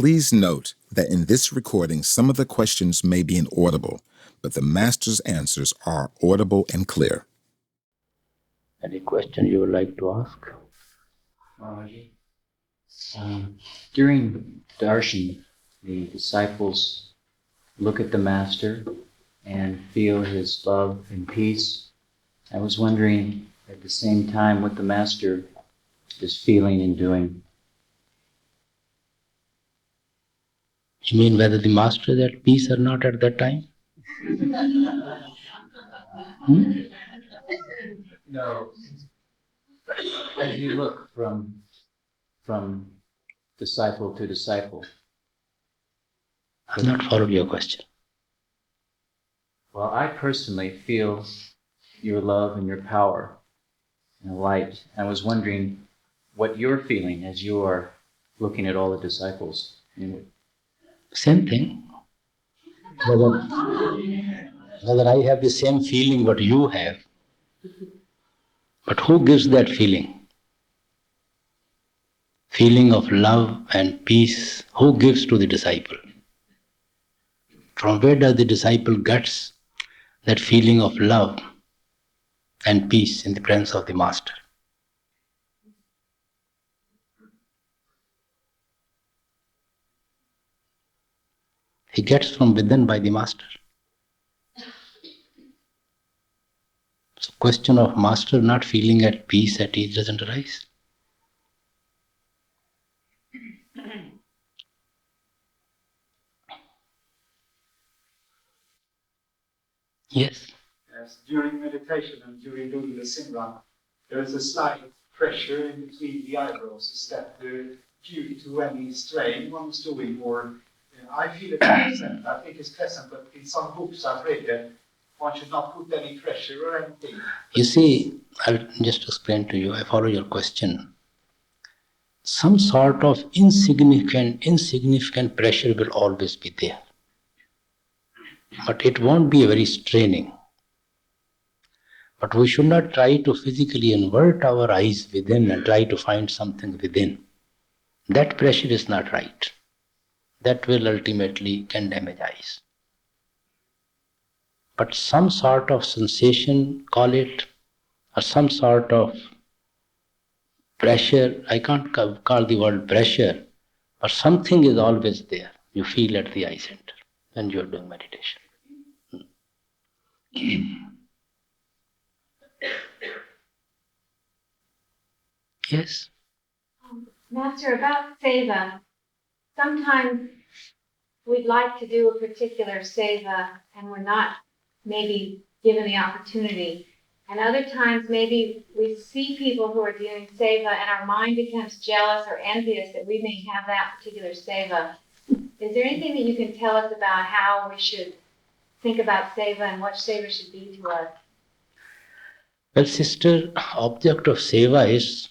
Please note that in this recording, some of the questions may be inaudible, but the Master's answers are audible and clear. Any question you would like to ask? During darshan, the disciples look at the Master and feel his love and peace. I was wondering at the same time what the Master is feeling and doing. You mean whether the Master is at peace or not at that time? No. As you look from disciple to disciple. I've not followed your question. Well, I personally feel your love and your power and light. I was wondering what you're feeling as you are looking at all the disciples. Same thing. Whether I have the same feeling what you have, but who gives that feeling? Feeling of love and peace, who gives to the disciple? From where does the disciple gets that feeling of love and peace in the presence of the Master? He gets from within by the Master. So question of Master not feeling at peace, at ease doesn't arise. Yes. Yes, during meditation and during doing the Simran, there is a slight pressure in between the eyebrows. Is that due to any strain one is doing, or I feel it's pleasant. I think it's pleasant, but in some books I've read that one should not put any pressure or anything. You see, I'll just explain to you, I follow your question. Some sort of insignificant pressure will always be there. But it won't be very straining. But we should not try to physically invert our eyes within and try to find something within. That pressure is not right. That will ultimately can damage eyes. But some sort of sensation, call it, or some sort of pressure, I can't call the word pressure, but something is always there. You feel at the eye center when you are doing meditation. Yes? Master, about seva, sometimes we'd like to do a particular seva and we're not maybe given the opportunity. And other times maybe we see people who are doing seva and our mind becomes jealous or envious that we may have that particular seva. Is there anything that you can tell us about how we should think about seva and what seva should be to us? Well, sister, object of seva is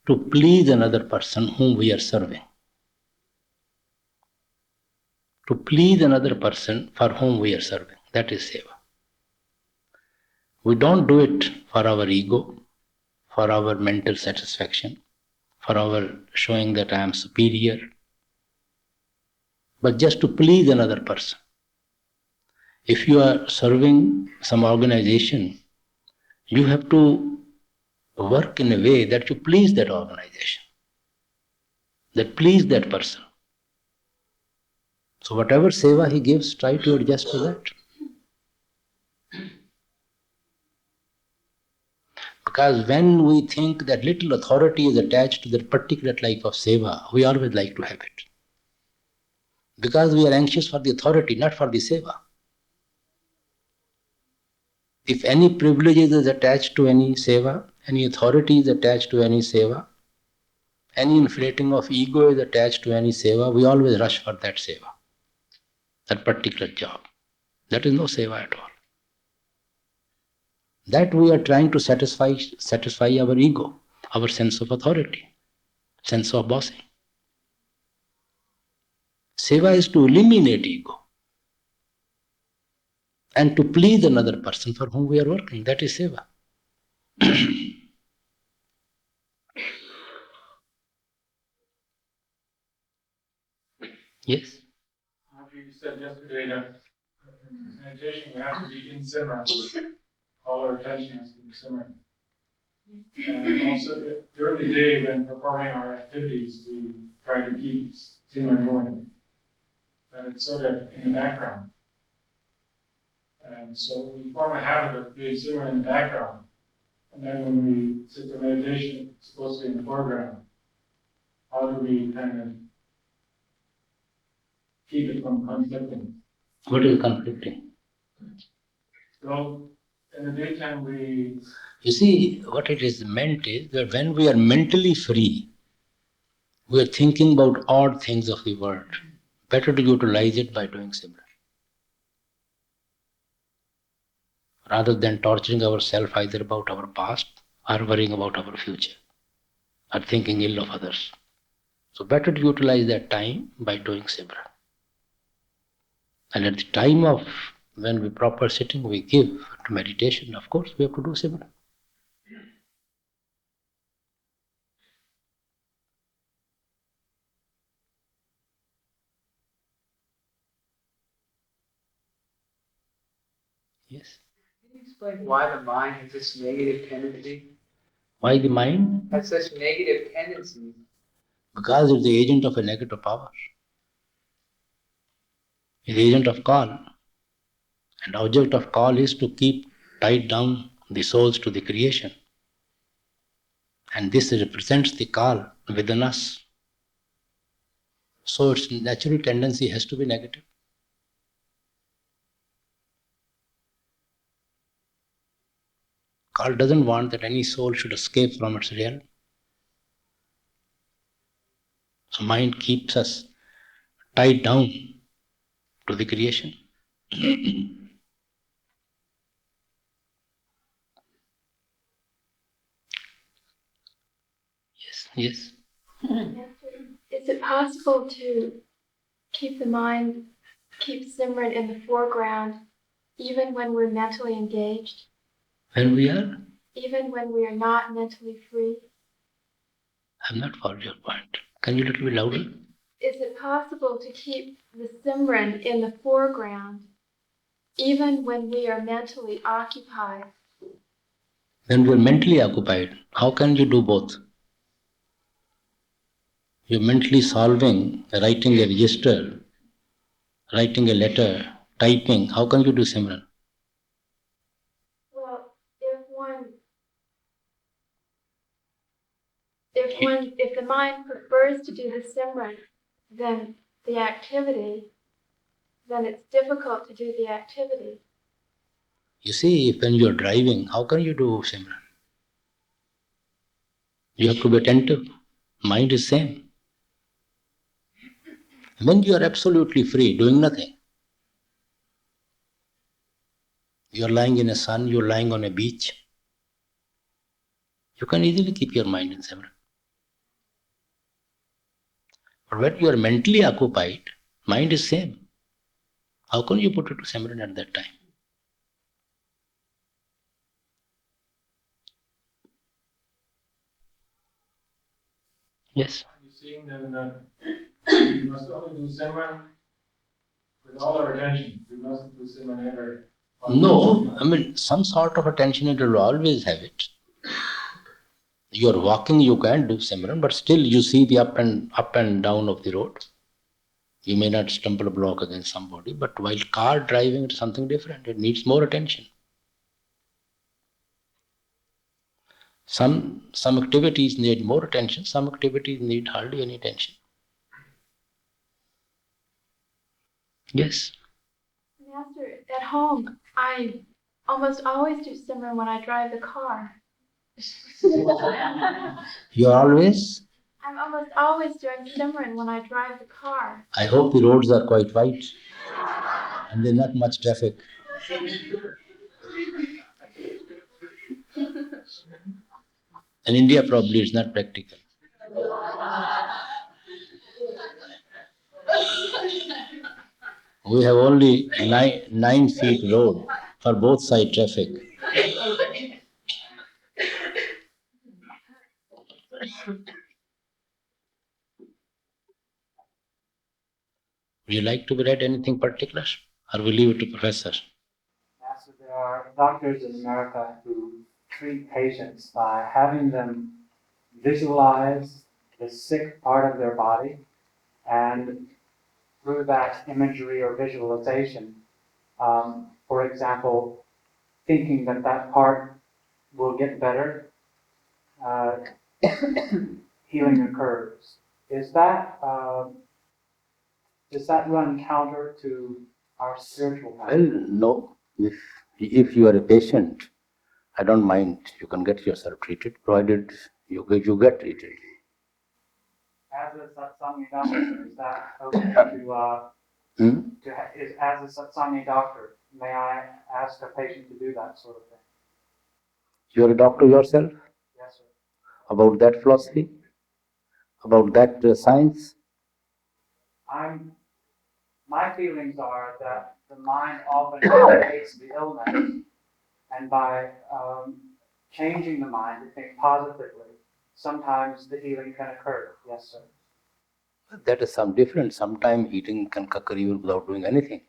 to please another person whom we are serving. To please another person for whom we are serving. That is seva. We don't do it for our ego, for our mental satisfaction, for our showing that I am superior, but just to please another person. If you are serving some organization, you have to work in a way that you please that organization, that please that person. So whatever seva he gives, try to adjust to that. Because when we think that little authority is attached to that particular type of seva, we always like to have it. Because we are anxious for the authority, not for the seva. If any privileges is attached to any seva, any authority is attached to any seva, any inflating of ego is attached to any seva, we always rush for that seva, that particular job. That is no seva at all. That we are trying to satisfy our ego, our sense of authority, sense of bossing. Seva is to eliminate ego and to please another person for whom we are working. That is seva. Yes. You said yesterday that in meditation we have to be in Simran. All our attention has to be Simran. And also during the day when performing our activities, we try to keep Simran going. And it's sort of in the background. And so we form a habit of being Simran in the background. And then when we sit for meditation, it's supposed to be in the foreground. How do we kind of keep it from conflicting? What is conflicting? So in the daytime we... You see, what it is meant is that when we are mentally free, we are thinking about odd things of the world. Better to utilize it by doing Simran. Rather than torturing ourselves either about our past or worrying about our future or thinking ill of others. So better to utilize that time by doing Simran. And at the time of when we proper sitting, we give to meditation, of course, we have to do Simran. Yes. Can you explain why the mind has this negative tendency? Why the mind? Has such negative tendencies? Because it's the agent of a negative power. It's the agent of call. And the object of call is to keep tied down the souls to the creation. And this represents the call within us. So its natural tendency has to be negative. God doesn't want that any soul should escape from its realm. So mind keeps us tied down to the creation. Yes. Is it possible to keep the mind, keep Simran in the foreground, even when we're mentally engaged? When we are? Even when we are not mentally free? I have not followed your point. Can you a little bit louder? Is it possible to keep the Simran in the foreground, even when we are mentally occupied? When we are mentally occupied, how can you do both? You're mentally solving, writing a register, writing a letter, typing. How can you do Simran? Well, if the mind prefers to do the Simran than the activity, then it's difficult to do the activity. You see, when you're driving, how can you do Simran? You have to be attentive. Mind is same. When you are absolutely free, doing nothing, you are lying in a sun, you are lying on a beach, you can easily keep your mind in Simran. But when you are mentally occupied, mind is same. How can you put it to Simran at that time? Yes. You're seeing that we must only do Simran with all our attention. We mustn't do Simran ever. No, I mean, some sort of attention it will always have it. You are walking, you can do Simran, but still you see the up and down of the road. You may not stumble a block against somebody, but while car driving, it's something different. It needs more attention. Some activities need more attention, some activities need hardly any attention. Yes. Master, at home, I almost always do Simran when I drive the car. You are always? I'm almost always doing Simran when I drive the car. I hope the roads are quite wide and there's not much traffic. In India, probably it's not practical. We have only 9 feet road for both side traffic. Would you like to be read anything particular, or we leave it to Professor? Master, there are doctors in America who treat patients by having them visualize the sick part of their body, and through that imagery or visualization, for example, thinking that that part will get better, healing occurs. Does that run counter to our spiritual path? Well, no. If you are a patient, I don't mind. You can get yourself treated, provided you get treated. As a Satsangi doctor, is that okay as a Satsangi doctor, may I ask a patient to do that sort of thing? You are a doctor yourself? Yes, sir. About that philosophy? About that science? My feelings are that the mind often creates the illness, and by changing the mind to think positively, sometimes the healing can occur. Yes, sir. That is some different. Sometimes healing can occur even without doing anything.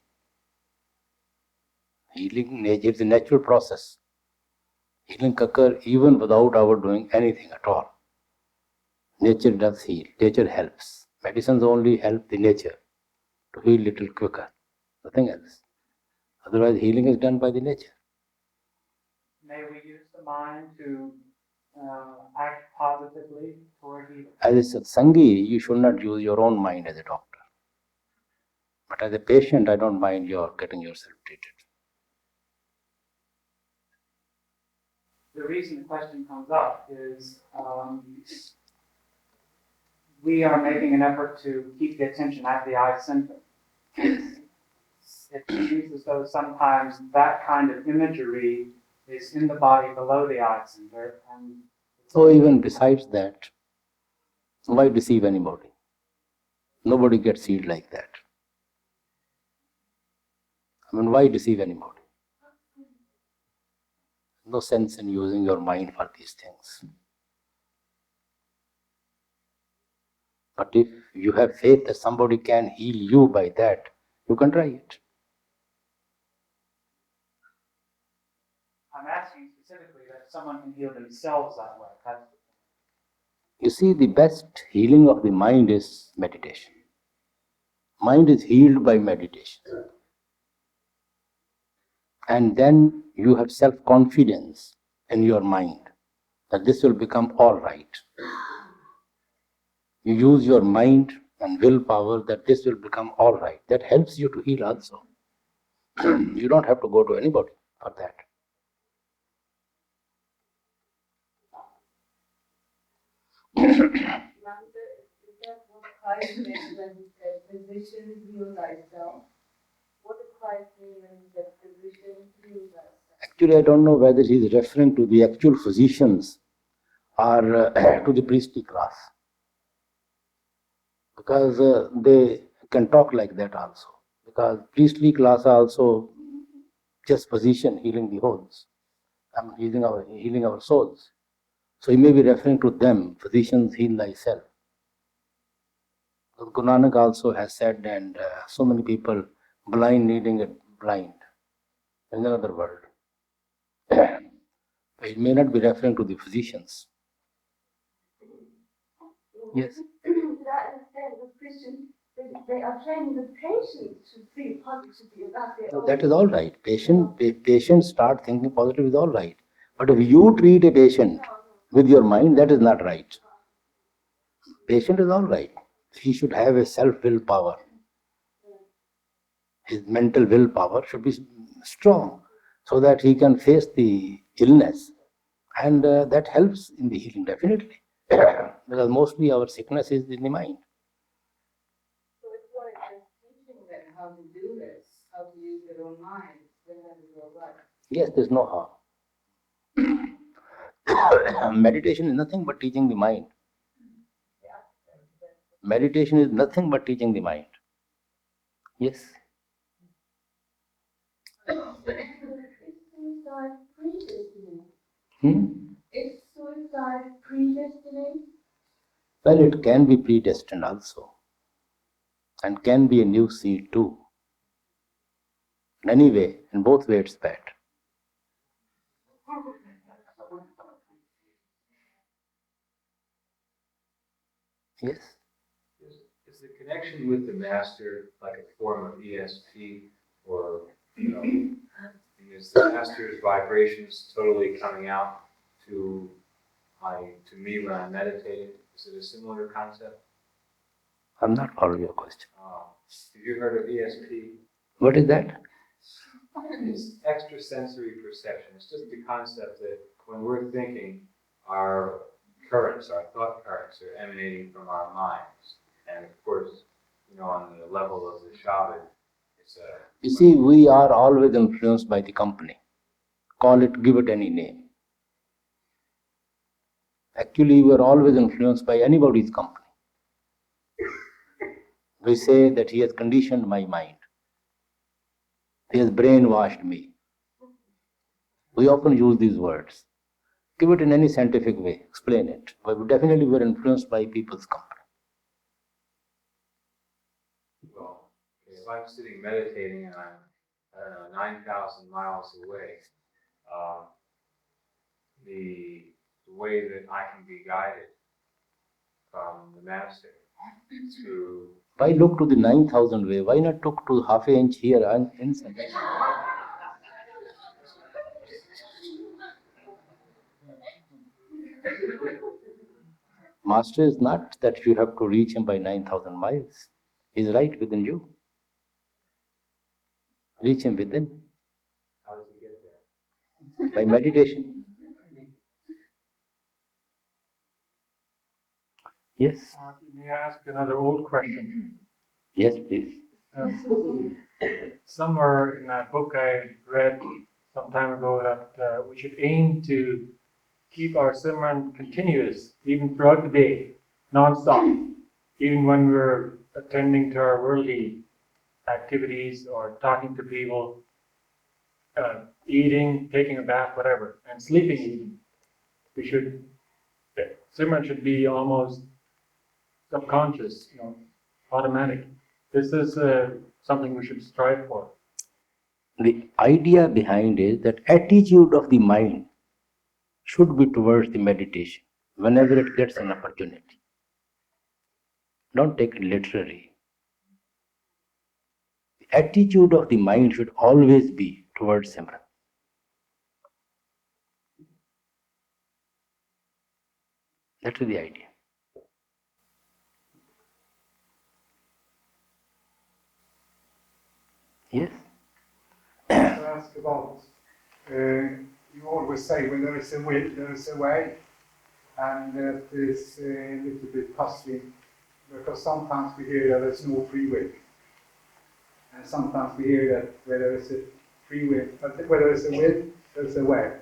Healing is a natural process. Healing can occur even without our doing anything at all. Nature does heal. Nature helps. Medicines only help the nature to heal little quicker. Nothing else. Otherwise, healing is done by the nature. May we use the mind to act positively toward healing? As a Satsangi, you should not use your own mind as a doctor. But as a patient, I don't mind your getting yourself treated. The reason the question comes up is we are making an effort to keep the attention at the eye center. It seems as though sometimes that kind of imagery is in the body below the eye center. And so even besides that, why deceive anybody? Nobody gets healed like that. I mean, why deceive anybody? No sense in using your mind for these things. But if you have faith that somebody can heal you by that, you can try it. I'm asking specifically that someone can heal themselves that way. You see, the best healing of the mind is meditation. Mind is healed by meditation. And then you have self-confidence in your mind that this will become all right. You use your mind and willpower that this will become all right. That helps you to heal also. You don't have to go to anybody for that. Christ meant when he said, physician, heal thyself? What did Christ mean when he said, physician, heal thyself? Actually, I don't know whether he is referring to the actual physicians or to the priestly class. Because they can talk like that also. Because priestly class are also just physician healing the wholes. Healing our souls. So he may be referring to them, physicians heal thyself. Guru Nanak also has said, and so many people blind needing it blind in another world. It may not be referring to the physicians. Yes. To that extent, the Christians, they are training the patients to think positively about their own. That is all right. Patients start thinking positive is all right. But if you treat a patient with your mind, that is not right. Patient is all right. He should have a self-will power. His mental willpower should be strong so that he can face the illness. And that helps in the healing, definitely. Because mostly our sickness is in the mind. So it's not just teaching them how to do this, how to use their own minds, then that is all right. Yes, there's no harm. Meditation is nothing but teaching the mind. Meditation is nothing but teaching the mind. Yes. Suicide predestined. Is suicide predestined? Well, it can be predestined also. and can be a new seed too. In any way, in both ways it's bad. Yes? Is the connection with the master like a form of ESP, or is the master's vibrations totally coming out to me when I'm meditating? Is it a similar concept? I'm not following your question. Have you heard of ESP? What is that? It's extrasensory perception. It's just the concept that when we're thinking, our currents, our thought currents are emanating from our minds. And of course, on the level of the shaman, it's a... You see, we are always influenced by the company. Give it any name. Actually, we are always influenced by anybody's company. We say that he has conditioned my mind. He has brainwashed me. We often use these words. Give it in any scientific way, explain it. But we definitely were influenced by people's company. Well, if I'm sitting meditating and I'm, 9,000 miles away, the way that I can be guided from the master to... Why look to the 9,000 way? Why not look to half an inch here and inside? Master is not that you have to reach him by 9,000 miles. He's right within you. Reach him within. How does he get there? By meditation. Yes. May I ask another old question? Yes, please. Somewhere in a book I read some time ago that we should aim to keep our Simran continuous, even throughout the day, non-stop, even when we're attending to our worldly activities or talking to people, eating, taking a bath, whatever, and sleeping even. Simran should be almost subconscious, automatic. This is something we should strive for. The idea behind is that attitude of the mind should be towards the meditation whenever it gets an opportunity. Don't take it literally. The attitude of the mind should always be towards Simran. That is the idea. Yes? To ask about, you always say when there is a will, there is a way, and that is a little bit puzzling, because sometimes we hear there is no free will, and sometimes we hear that where there is a free will, where there is a will, there is a way,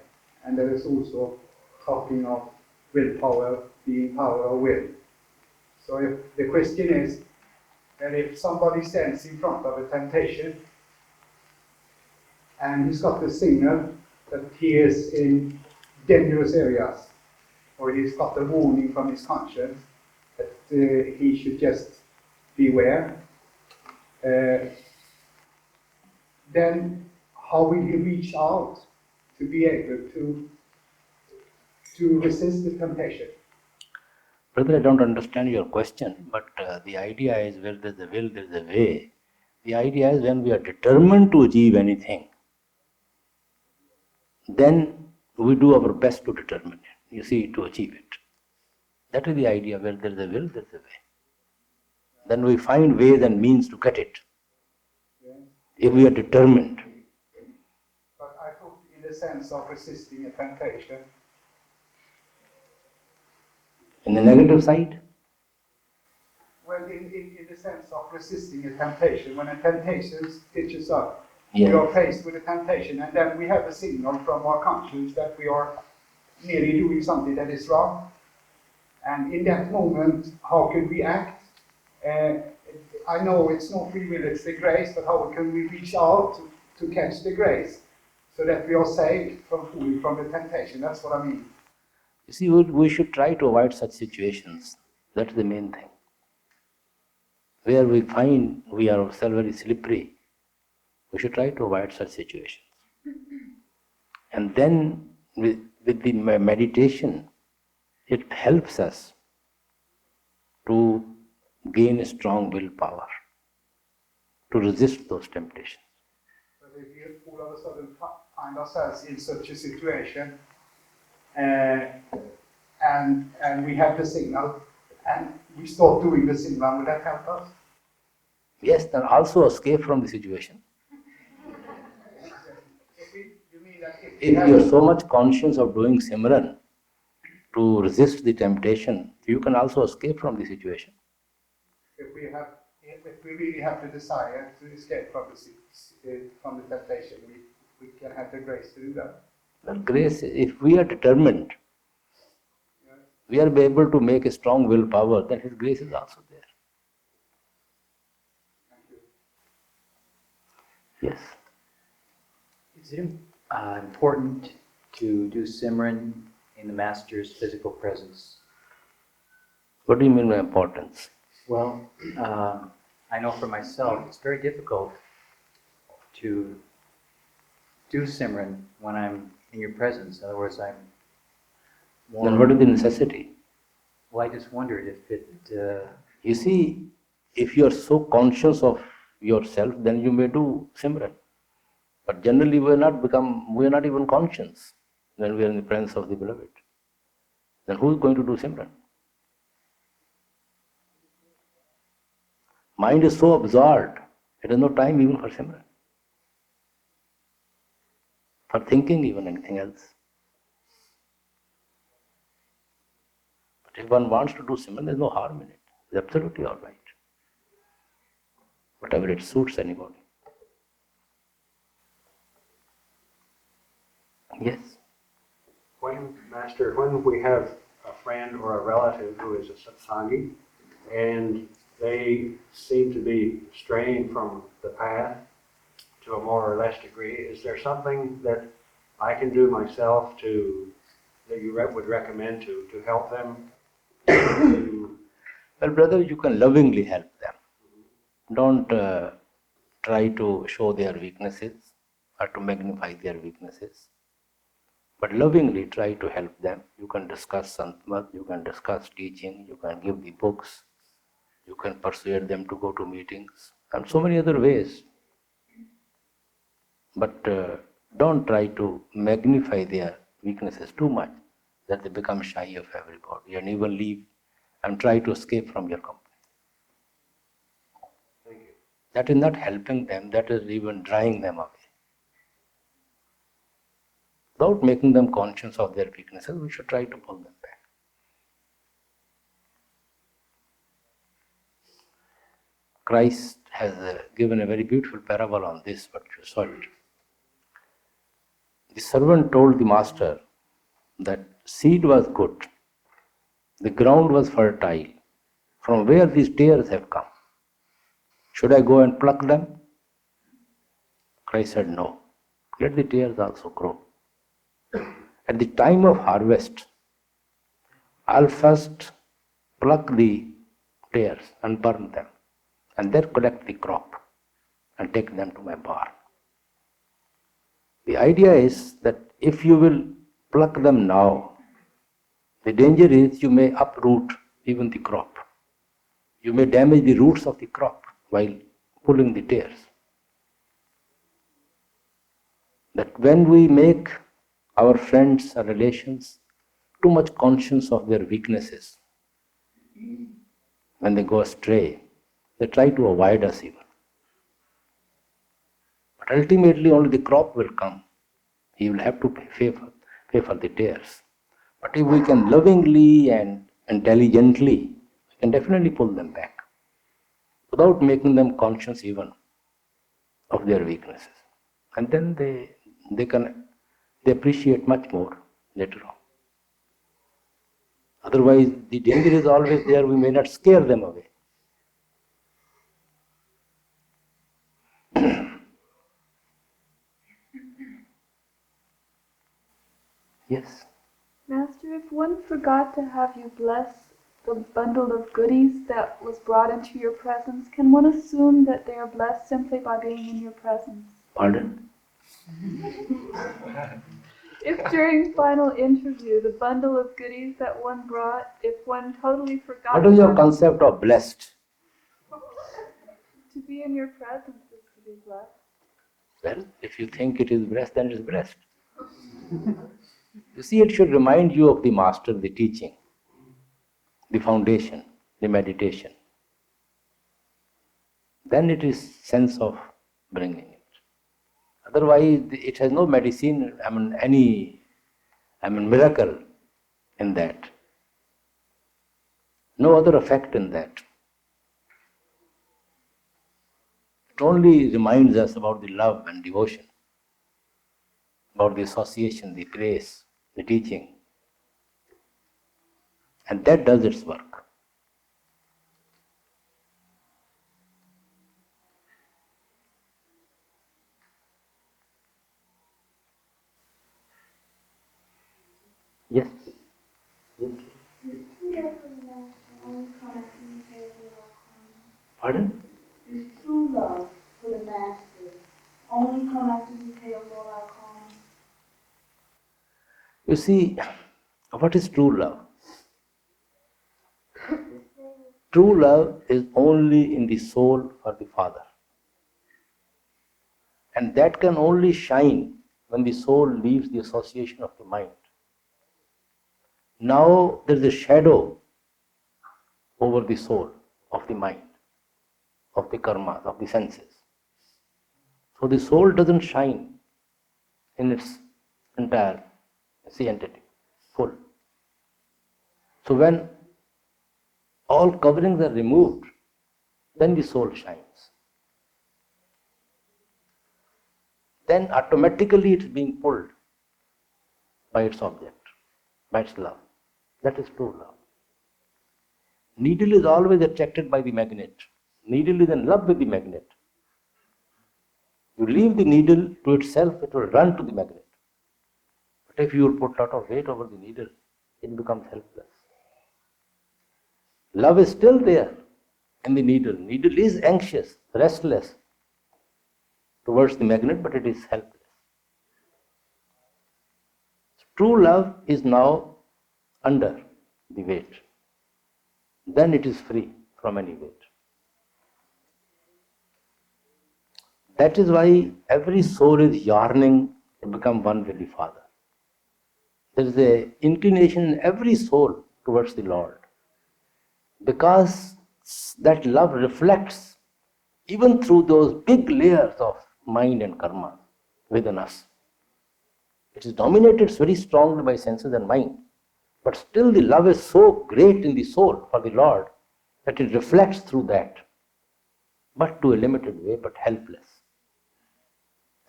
and there is also talking of willpower being power of will. So if the question is, that if somebody stands in front of a temptation, and he's got the signal that he is in dangerous areas, or he's got a warning from his conscience that he should just beware, then how will he reach out to be able to resist the temptation? Brother, I don't understand your question, but the idea is where there's a will, there's a way. The idea is when we are determined to achieve anything, then we do our best to determine it, to achieve it. That is the idea, where there is a will, there is a way. Then we find ways and means to get it, if we are determined. But I thought in the sense of resisting a temptation. In the negative side? Well, in the sense of resisting a temptation, when a temptation stitches up, Yes. we are faced with a temptation, and then we have a signal from our conscience that we are nearly doing something that is wrong. And in that moment, how can we act? I know it's not free will, it's the grace, but how can we reach out to catch the grace so that we are saved from falling from the temptation? That's what I mean. You see, we should try to avoid such situations. That's the main thing. where we find we are ourselves very slippery, we should try to avoid such situations. And then with the meditation, it helps us to gain a strong willpower, to resist those temptations. But if you all of a sudden find ourselves in such a situation, and we have the signal, and we stop doing the signal, would that help us? Yes, and also escape from the situation. You mean that If you are so much conscious of doing Simran to resist the temptation, you can also escape from the situation. if we really have the desire to escape from the temptation, we can have the grace to do that. Well, grace, if we are determined, we are able to make a strong willpower, then His grace is also there. Yes. Is it important to do Simran in the Master's physical presence? What do you mean by importance? Well, I know for myself, it's very difficult to do Simran when I'm in your presence. In other words, I'm more... Then what is the necessity? Well, I just wondered if it... You see, if you are so conscious of yourself, then you may do Simran. But generally we are not even conscious when we are in the presence of the Beloved. Then who is going to do Simran? Mind is so absorbed, it has no time even for Simran, for thinking even anything else. But if one wants to do Simran, there is no harm in it. It's absolutely all right. Whatever it suits anybody. Yes. Master, when we have a friend or a relative who is a satsangi, and they seem to be straying from the path to a more or less degree, is there something that I can do myself that you would recommend to help them? Well, brother, you can lovingly help them. Don't try to show their weaknesses or to magnify their weaknesses. But lovingly try to help them. You can discuss Santmat, you can discuss teaching, you can give the books, you can persuade them to go to meetings, and so many other ways. But don't try to magnify their weaknesses too much that they become shy of everybody and even leave and try to escape from your company. Thank you. That is not helping them, that is even drying them away. Without making them conscious of their weaknesses, we should try to pull them back. Christ has given a very beautiful parable on this, but you saw it. The servant told the master that seed was good, the ground was fertile. From where these tares have come? Should I go and pluck them? Christ said, no. Let the tares also grow. At the time of harvest, I'll first pluck the tares and burn them, and then collect the crop and take them to my barn. The idea is that if you will pluck them now, the danger is you may uproot even the crop. You may damage the roots of the crop while pulling the tares. That when we make our friends or relations too much conscious of their weaknesses, when they go astray, they try to avoid us even. But ultimately only the crop will come. He will have to pay for the tares. But if we can lovingly and intelligently, we can definitely pull them back without making them conscious even of their weaknesses. And then they appreciate much more later on. Otherwise, the danger is always there, we may not scare them away. Yes. Master, if one forgot to have you bless the bundle of goodies that was brought into your presence, can one assume that they are blessed simply by being in your presence? Pardon? If during final interview, the bundle of goodies that one brought, if one totally forgot... What is your concept of blessed? To be in your presence is to be blessed. Well, if you think it is blessed, then it is blessed. You see, it should remind you of the master, the teaching, the foundation, the meditation. Then it is sense of bringing it. Otherwise, it has no medicine, miracle in that. No other effect in that. It only reminds us about the love and devotion, about the association, the grace, the teaching. And that does its work. Yes? Pardon? Is true love for the Master only connected to pay all our karma? You see, what is true love? True love is only in the soul for the Father. And that can only shine when the soul leaves the association of the mind. Now there is a shadow over the soul of the mind, of the karmas, of the senses. So the soul doesn't shine in its entire entity, full. So when all coverings are removed, then the soul shines. Then automatically it is being pulled by its object, by its love. That is true love. Needle is always attracted by the magnet. Needle is in love with the magnet. You leave the needle to itself, it will run to the magnet. But if you put a lot of weight over the needle, it becomes helpless. Love is still there in the needle. Needle is anxious, restless towards the magnet, but it is helpless. True love is now under the weight. Then it is free from any weight. That is why every soul is yearning to become one with the Father. There is an inclination in every soul towards the Lord. Because that love reflects even through those big layers of mind and karma within us. It is dominated very strongly by senses and mind. But still the love is so great in the soul for the Lord that it reflects through that. But to a limited way, but helpless.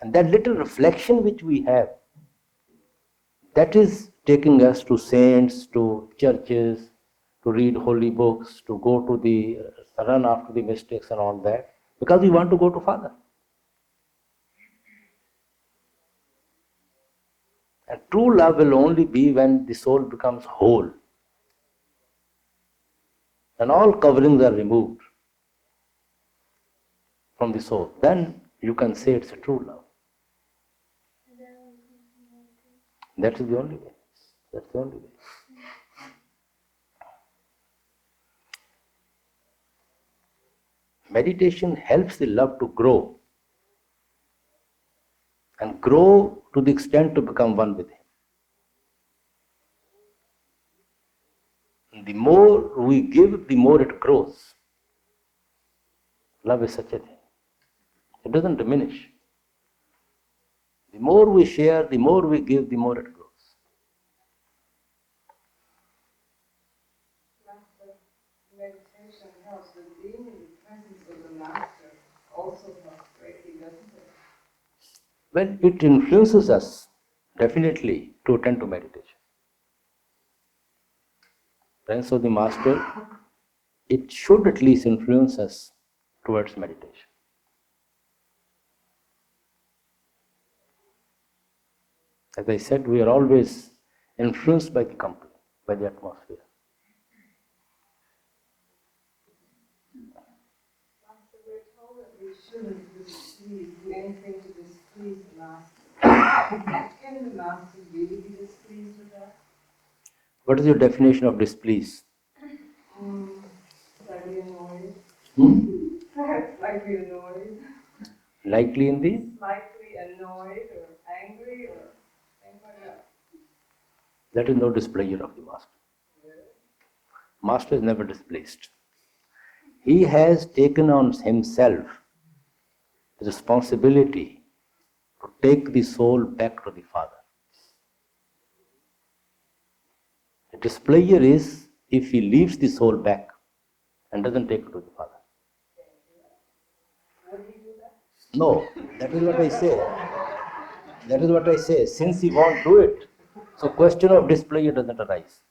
And that little reflection which we have, that is taking us to saints, to churches, to read holy books, to go to the, run after the mystics and all that, because we want to go to Father. And true love will only be when the soul becomes whole. And all coverings are removed from the soul. Then you can say it's a true love. That is the only way. That's the only way. Meditation helps the love to grow. And grow to the extent to become one with Him. And the more we give, the more it grows. Love is such a thing. It doesn't diminish. The more we share, the more we give, the more it grows. Meditation helps, but being in the presence of the Master also helps greatly, doesn't it? Well, it influences us, definitely, to attend to meditation. Presence of the Master, it should at least influence us towards meditation. As I said, we are always influenced by the company, by the atmosphere. What is your definition of displeased? Slightly annoyed. Hmm? Slightly annoyed. Likely in the? Slightly annoyed or angry or things like that. That is no displeasure of the master. Master is never displeased. He has taken on himself the responsibility to take the soul back to the Father. The displeasure is if he leaves the soul back and doesn't take it to the Father. No, that is what I say. That is what I say. Since he won't do it, so question of displeasure doesn't arise.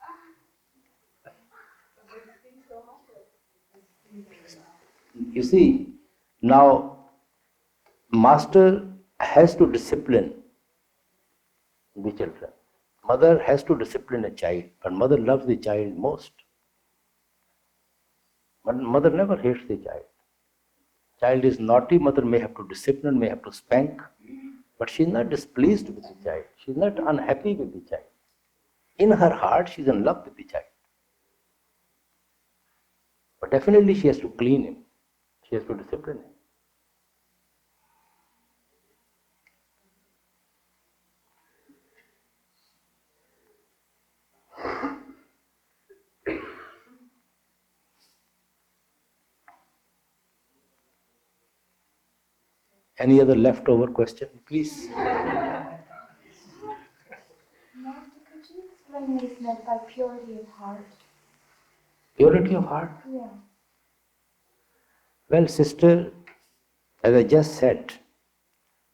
You see, now master has to discipline the children. Mother has to discipline a child, but mother loves the child most. But mother never hates the child. Child is naughty, mother may have to discipline, may have to spank, but she is not displeased with the child. She is not unhappy with the child. In her heart, she is in love with the child. But definitely she has to clean him. She has to discipline him. Any other leftover question, please? Master, could you explain what is meant by purity of heart? Purity of heart? Yeah. Well, sister, as I just said,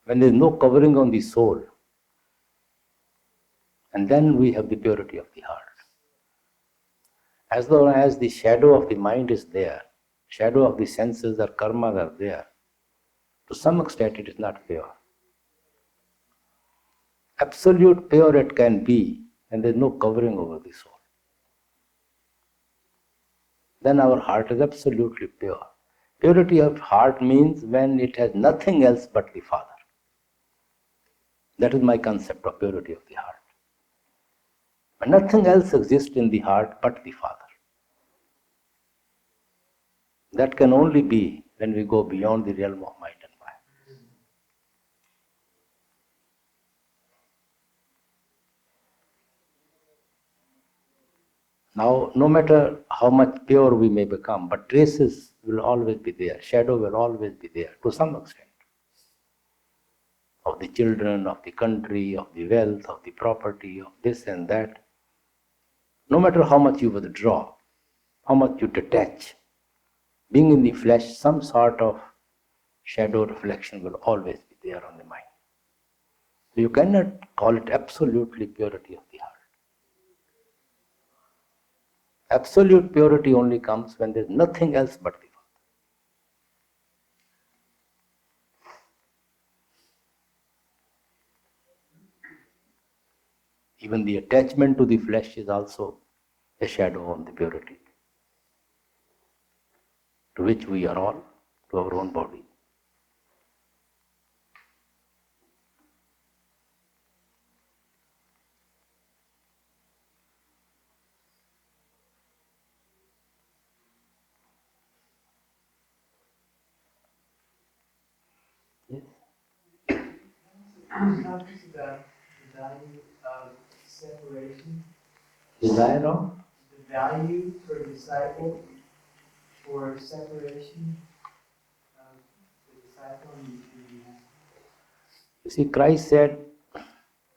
when there is no covering on the soul, and then we have the purity of the heart. As long as the shadow of the mind is there, shadow of the senses or karmas are there, to some extent it is not pure. Absolute pure it can be when there is no covering over the soul. Then our heart is absolutely pure. Purity of heart means when it has nothing else but the Father. That is my concept of purity of the heart. When nothing else exists in the heart but the Father. That can only be when we go beyond the realm of mind and Maya. Now, no matter how much pure we may become, but traces will always be there, shadow will always be there to some extent. Of the children, of the country, of the wealth, of the property, of this and that. No matter how much you withdraw, how much you detach, being in the flesh, some sort of shadow reflection will always be there on the mind. So you cannot call it absolutely purity of the heart. Absolute purity only comes when there is nothing else but the Father. Even the attachment to the flesh is also a shadow on the purity, to which we are all, to our own body. Talks about the value of separation. Desire of? The value for a disciple for separation of the disciple and the master. You see, Christ said,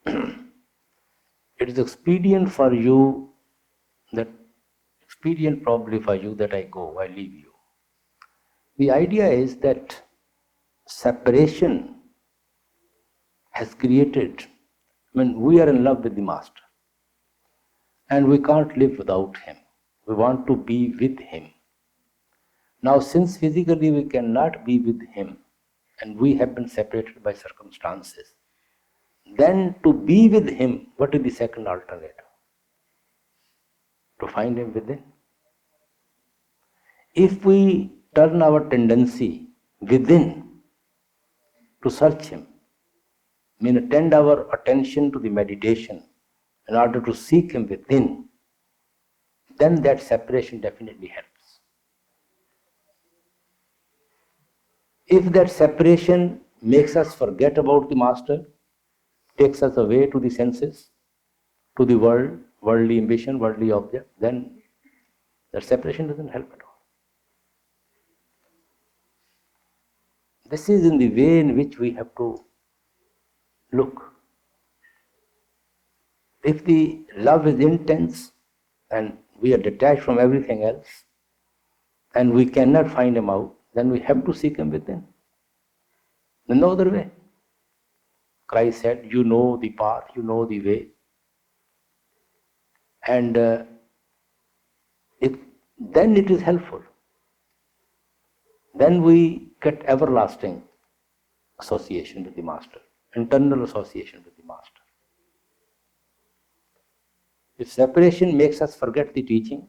it is expedient for you that, expedient probably for you that I go, I leave you. The idea is that separation has created, we are in love with the Master and we can't live without him. We want to be with him. Now, since physically we cannot be with him and we have been separated by circumstances, then to be with him, what is the second alternative? To find him within. If we turn our tendency within to search him, tend our attention to the meditation in order to seek him within, then that separation definitely helps. If that separation makes us forget about the master, takes us away to the senses, to the world, worldly ambition, worldly object, then that separation doesn't help at all. This is in the way in which we have to look. If the love is intense and we are detached from everything else and we cannot find him out, then we have to seek him within. There's no other way. Christ said, you know the path, you know the way. And then it is helpful. Then we get everlasting association with the Master, internal association with the Master. If separation makes us forget the teaching,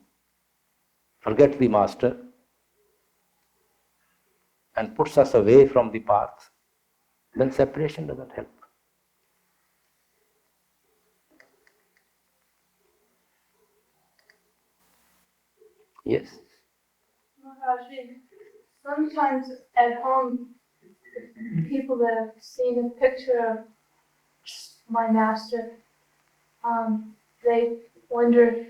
forget the Master, and puts us away from the path, then separation doesn't help. Yes. Maharaji, sometimes at home, people that have seen a picture of my master, they wonder if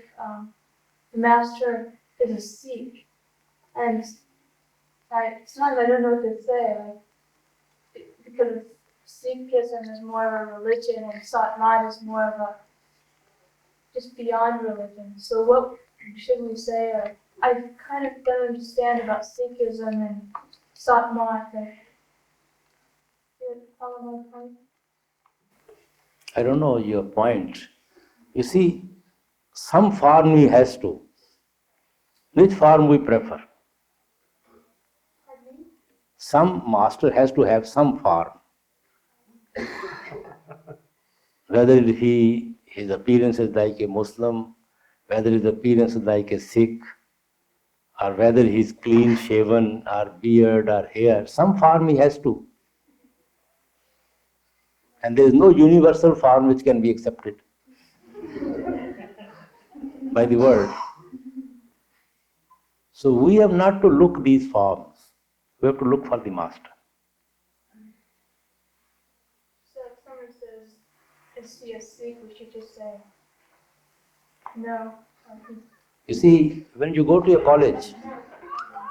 the master is a Sikh. And sometimes I don't know what to say, because Sikhism is more of a religion and Satman is more of a just beyond religion. So what should we say? I kind of don't understand about Sikhism and Satman. Follow my point? I don't know your point. You see, some form he has to. Which form we prefer? Some master has to have some form. Whether his appearance is like a Muslim, whether his appearance is like a Sikh, or whether he's clean shaven, or beard, or hair, some form he has to. And there is no universal form which can be accepted by the world. So we have not to look these forms. We have to look for the Master. So if someone says, is he a Sikh, we should just say, no. You see, when you go to a college,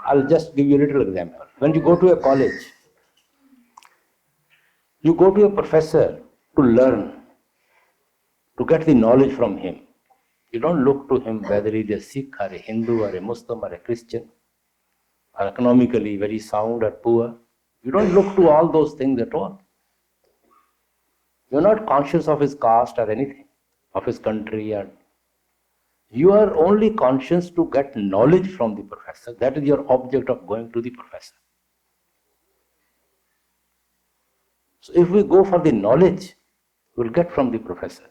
I'll just give you a little example. When you go to a college, you go to a professor to learn, to get the knowledge from him. You don't look to him whether he is a Sikh or a Hindu or a Muslim or a Christian, or economically very sound or poor. You don't look to all those things at all. You're not conscious of his caste or anything, of his country. You are only conscious to get knowledge from the professor. That is your object of going to the professor. So if we go for the knowledge, we'll get from the professor.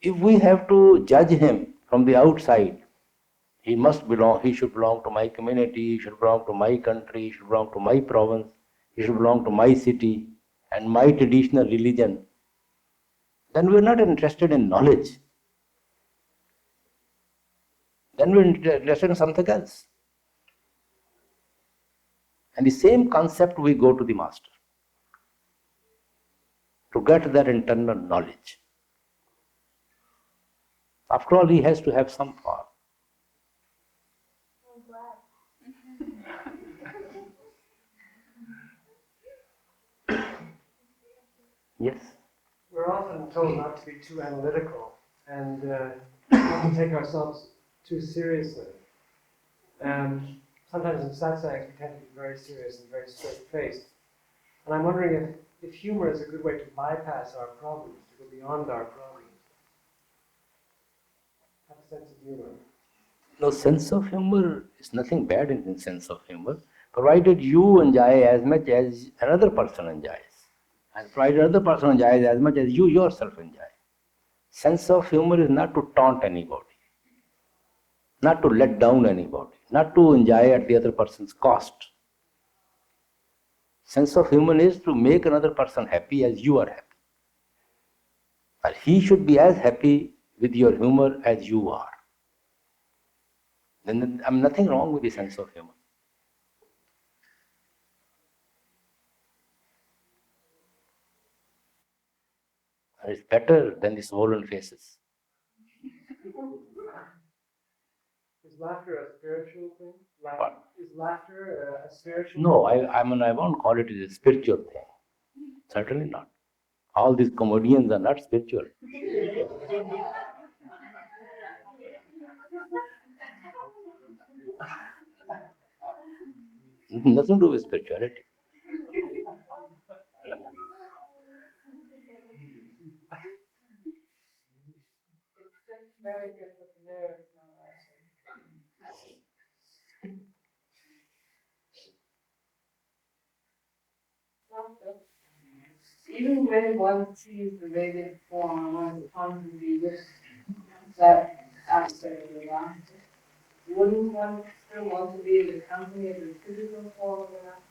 If we have to judge him from the outside, he should belong to my community, he should belong to my country, he should belong to my province, he should belong to my city and my traditional religion, then we're not interested in knowledge. Then we're interested in something else. And the same concept we go to the Master, to get that internal knowledge. After all, he has to have some form. Yes? We're often told not to be too analytical and not to take ourselves too seriously. Sometimes in satsangs we tend to be very serious and very straight-faced. And I'm wondering if humor is a good way to bypass our problems, to go beyond our problems. Have a sense of humor. No, sense of humor is nothing bad in sense of humor, provided you enjoy as much as another person enjoys. And provided another person enjoys as much as you yourself enjoy. Sense of humor is not to taunt anybody, not to let down anybody, not to enjoy at the other person's cost. Sense of humor is to make another person happy as you are happy. And he should be as happy with your humor as you are. Then nothing wrong with the sense of humor. And it's better than the swollen faces. Is laughter a spiritual thing? What? Is laughter a spiritual No, thing? I won't call it a spiritual thing. Certainly not. All these comedians are not spiritual. Nothing to do with spirituality. Very good with the nerves, no, even when one sees the Vedic form, one becomes to be this, that aspect of the laughter, wouldn't one still want to be in the company of the physical form of the laughter?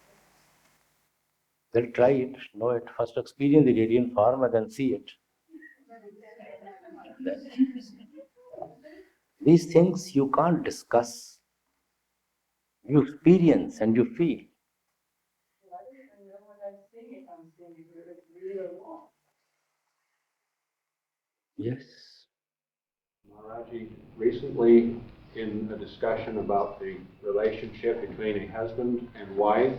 They'll try it, know it, first experience the radiant form and then see it. These things you can't discuss. You experience and you feel. Well, I don't even know what I'm seeing if I'm seeing it, whether it's real or not. Yes. Maharaji, recently in a discussion about the relationship between a husband and wife,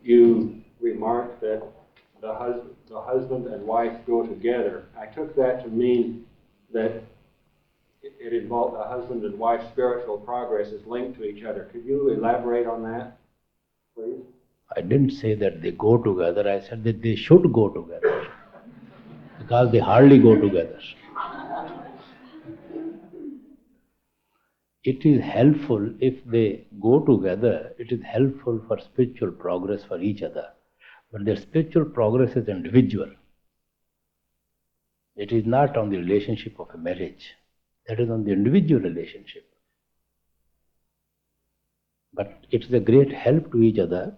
you remarked that the husband and wife go together. I took that to mean that it involved the husband and wife's spiritual progress is linked to each other. Could you elaborate on that, please? I didn't say that they go together, I said that they should go together. Because they hardly go together. It is helpful if they go together, it is helpful for spiritual progress for each other. But their spiritual progress is individual. It is not on the relationship of a marriage. That is on the individual relationship. But it is a great help to each other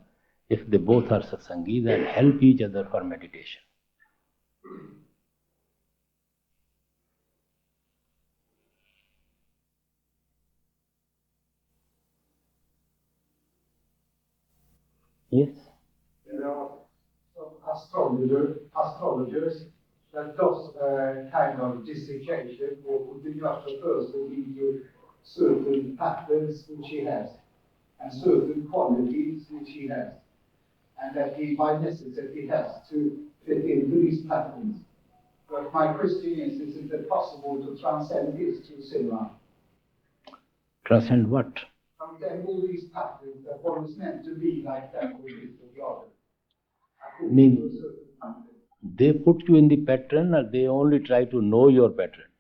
if they both are satsangis and help each other for meditation. Yes. There are some astrologers that does kind of dissection or putting up the person into certain patterns which he has and certain qualities which he has, and that he by necessity has to fit into these patterns. But my question is it possible to transcend this to Simran? Transcend what? Transcend all these patterns that one is meant to be like that with this or the other. They put you in the pattern or they only try to know your pattern?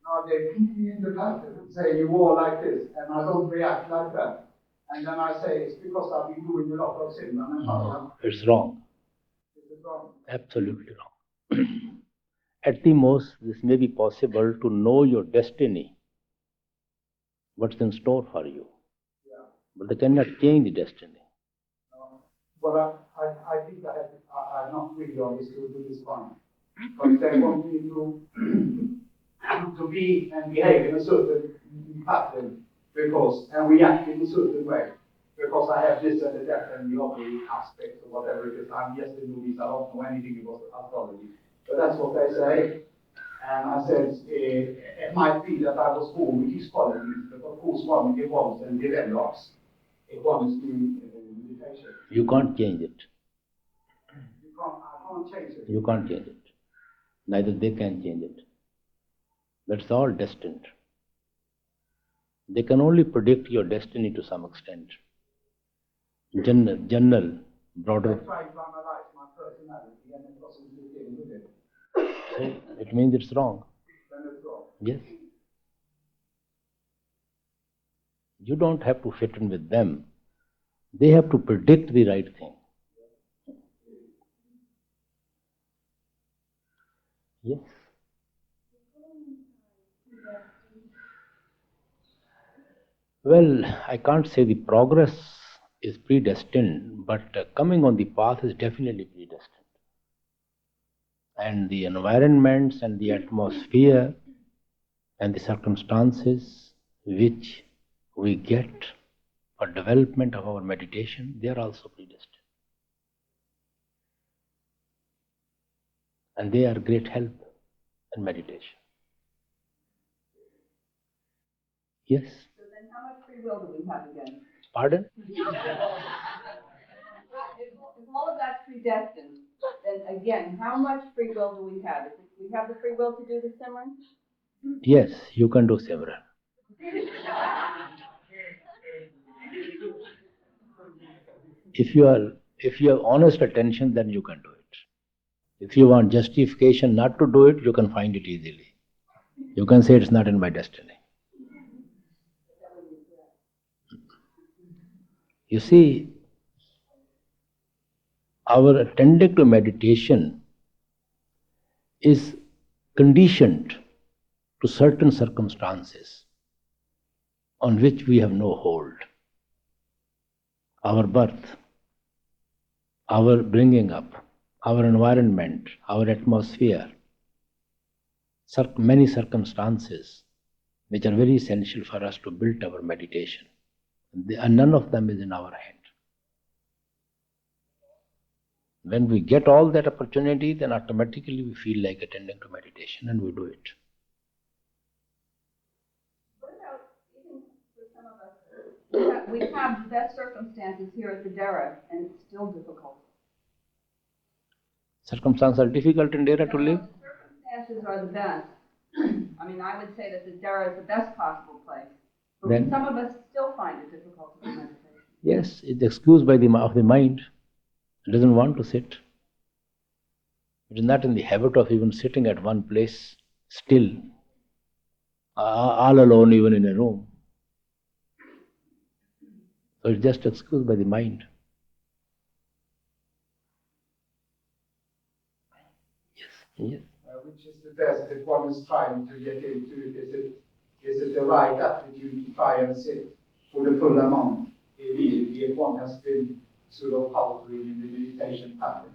No, they put me in the pattern, say you were like this, and I don't react like that. And then I say it's because I've been doing a lot of sin. No, it's wrong. Is it wrong? Absolutely wrong. At the most, this may be possible to know your destiny, what's in store for you. Yeah. But they cannot change the destiny. No. But I think I've not really understood this point. But they want me to be and behave in a certain pattern because, and react in a certain way. Because I have this and that and the other aspects or whatever, because I'm just in movies, I don't know anything about astrology. But that's what they say. And I said, it might be that I was born with these qualities, but of course one evolves and develops. It wants to meditation. You can't change it. I can't change it. You can't change it. Neither they can change it. That's all destined. They can only predict your destiny to some extent. General, broader. I tried to analyze my personality and it wasn't fitting with it. So it means it's wrong. Then it's wrong. Yes. You don't have to fit in with them. They have to predict the right thing. Yes. Well, I can't say the progress is predestined, but coming on the path is definitely predestined. And the environments and the atmosphere and the circumstances which we get for development of our meditation, they are also predestined. And they are great help in meditation. Yes? So then how much free will do we have again? Pardon? If all of that's predestined, then again, how much free will do we have? Do we have the free will to do the Simran? Yes, you can do several. If you have honest attention, then you can do it. If you want justification not to do it, you can find it easily. You can say it's not in my destiny. You see, our attending to meditation is conditioned to certain circumstances on which we have no hold. Our birth, our bringing up, our environment, our atmosphere, many circumstances which are very essential for us to build our meditation. And none of them is in our hand. When we get all that opportunity, then automatically we feel like attending to meditation and we do it. What about, even for some of us, we have the best circumstances here at the Dera, and it's still difficult. Circumstances are difficult in Dera to live? The circumstances are the best. I mean, I would say that the Dera is the best possible place. But Then, some of us still find it difficult to do meditation. yes, it's excused by of the mind. It doesn't want to sit. It is not in the habit of even sitting at one place still, all alone even in a room. So it's just excused by the mind. Yes. Which is the best if one is trying to get into it? Is it the right attitude to try and sit for the full amount immediately if one has been sort of halting in the meditation pattern?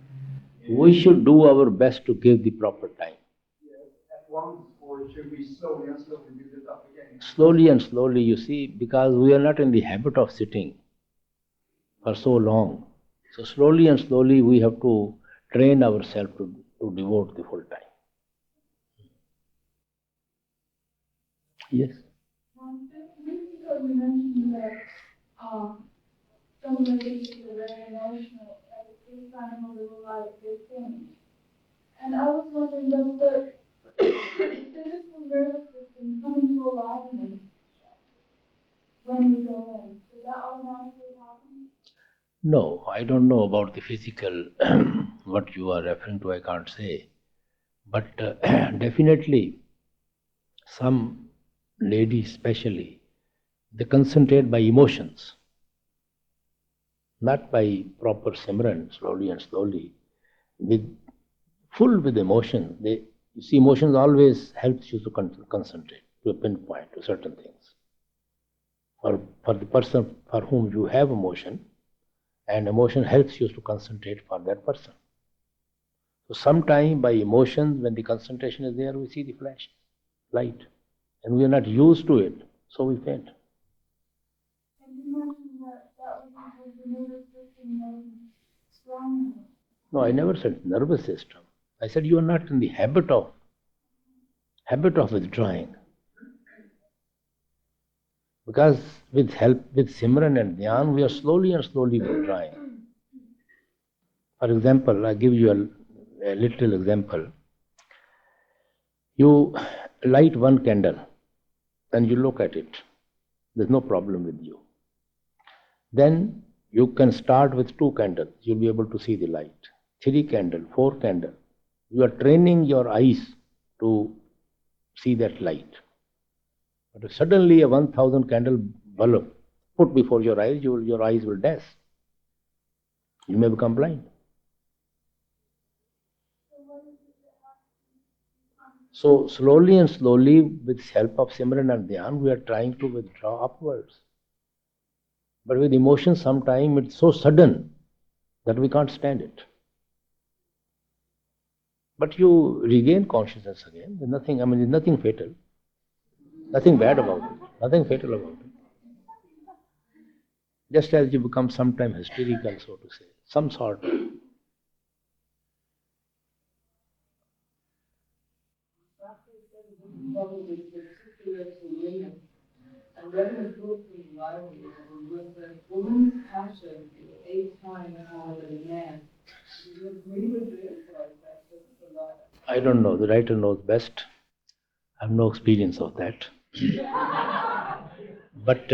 We should do our best to give the proper time. Yes, at once, or should we slowly and slowly build it up again? Slowly and slowly, you see, because we are not in the habit of sitting for so long. So slowly and slowly we have to train ourselves to devote the full time. Yes. Because you mentioned that some of the cases are very emotional at the same time of the life they change. And I was wondering, does the physical nervous system come into alignment when we go in? Does that automatically happen? No, I don't know about the physical, what you are referring to, I can't say. But definitely, some ladies especially, they concentrate by emotions, not by proper Simran, slowly and slowly. Full with emotion. You see, emotions always helps you to concentrate, to a pinpoint, to certain things. For the person for whom you have emotion, and emotion helps you to concentrate for that person. So sometime by emotions, when the concentration is there, we see the flash, light. And we are not used to it, so we faint. And you mentioned that was because the nervous system wasn't strong enough. No, I never said nervous system. I said you are not in the habit of withdrawing. Because with Simran and Dhyan, we are slowly and slowly withdrawing. For example, I give you a little example. You light one candle and you look at it. There's no problem with you. Then you can start with 2 candles. You'll be able to see the light. 3 candles, 4 candles. You are training your eyes to see that light. But if suddenly a 1,000 candle bulb put before your eyes, your eyes will dash. You may become blind. So slowly and slowly, with help of Simran and Dhyan, we are trying to withdraw upwards. But with emotion, sometimes it's so sudden that we can't stand it. But you regain consciousness again. There's nothing fatal. Nothing bad about it. Nothing fatal about it. Just as you become sometimes hysterical, so to say, some sort of. I read a book in the Bible with the woman's passion is 8 times higher than a man. Do you agree with this? Or is that just a lot? I don't know, the writer knows best. I have no experience of that. But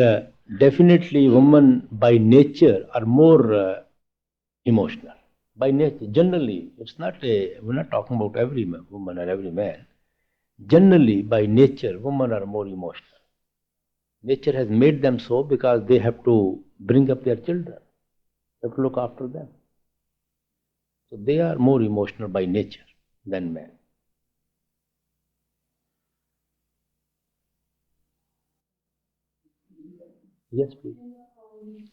definitely women by nature are more emotional. By nature, generally, we're not talking about every woman or every man. Generally, by nature, women are more emotional. Nature has made them so because they have to bring up their children. They have to look after them. So they are more emotional by nature than men. Yes, please.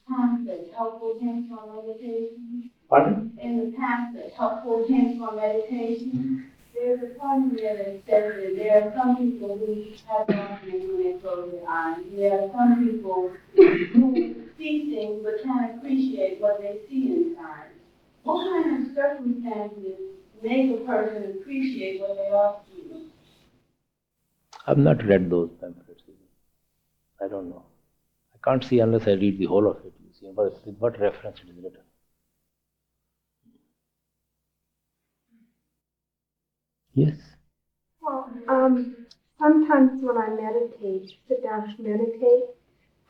Past that helpful hints on meditation. Pardon? In the past that helpful hints on meditation. There's a point where it says that there are some people who have darkness when they close their eyes. There are some people who see things but can't appreciate what they see inside. What kind of circumstances make a person appreciate what they are seeing? I've not read those pamphlets. I don't know. I can't see unless I read the whole of it. You see, but with what reference it is written. Yes. Well, sometimes when I meditate, sit down to meditate,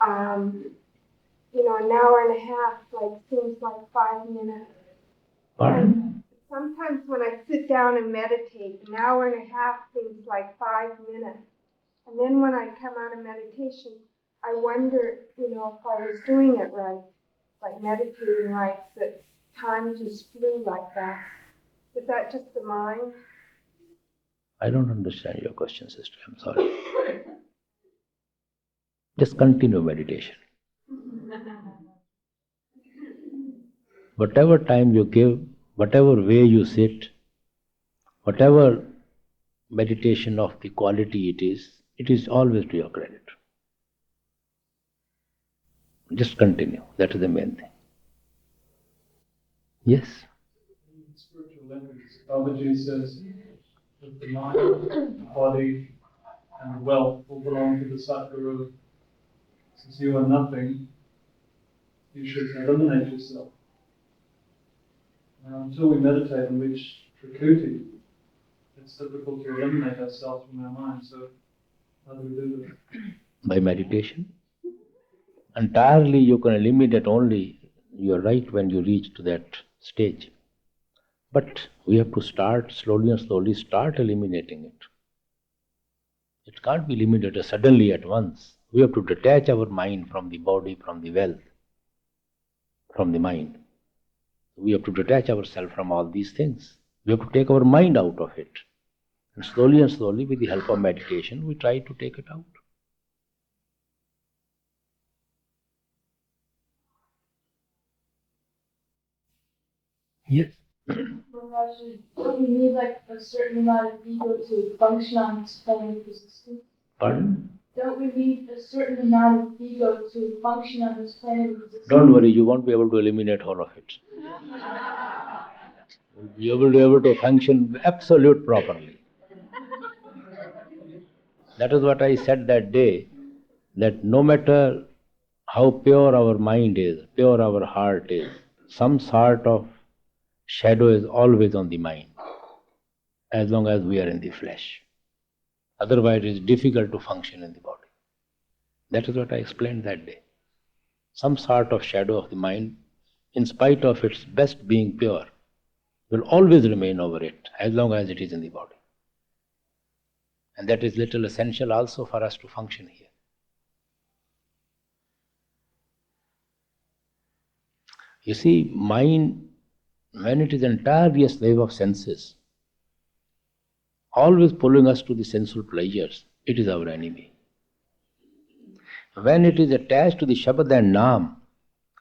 an hour and a half seems like 5 minutes. Pardon? Sometimes when I sit down and meditate, an hour and a half seems like 5 minutes. And then when I come out of meditation, I wonder, if I was doing it right, like meditating right, that time just flew like that. Is that just the mind? I don't understand your question, sister. I'm sorry. Just continue meditation. Whatever time you give, whatever way you sit, whatever meditation of the quality it is always to your credit. Just continue. That is the main thing. Yes? In spiritual language, Babaji says that the mind, the body, and the wealth will belong to the Satguru. Since you are nothing, you should eliminate yourself. Now, until we meditate and reach Trikuti, it's difficult to eliminate ourselves from our mind. So, how do we do this? By meditation. Entirely you can eliminate only your right when you reach to that stage. But we have to start slowly and slowly start eliminating it. It can't be eliminated suddenly at once. We have to detach our mind from the body, from the wealth, from the mind. We have to detach ourselves from all these things. We have to take our mind out of it. And slowly, with the help of meditation, we try to take it out. Yes. Don't we need a certain amount of ego to function on this plane of existence? Pardon? Don't we need a certain amount of ego to function on this plane of existence? Don't worry, you won't be able to eliminate all of it. You will be able to function absolute properly. That is what I said that day, that no matter how pure our mind is, pure our heart is, some sort of shadow is always on the mind, as long as we are in the flesh. Otherwise it is difficult to function in the body. That is what I explained that day. Some sort of shadow of the mind, in spite of its best being pure, will always remain over it as long as it is in the body. And that is little essential also for us to function here. You see, mind, when it is entirely a slave of senses, always pulling us to the sensual pleasures, it is our enemy. When it is attached to the Shabad and Naam,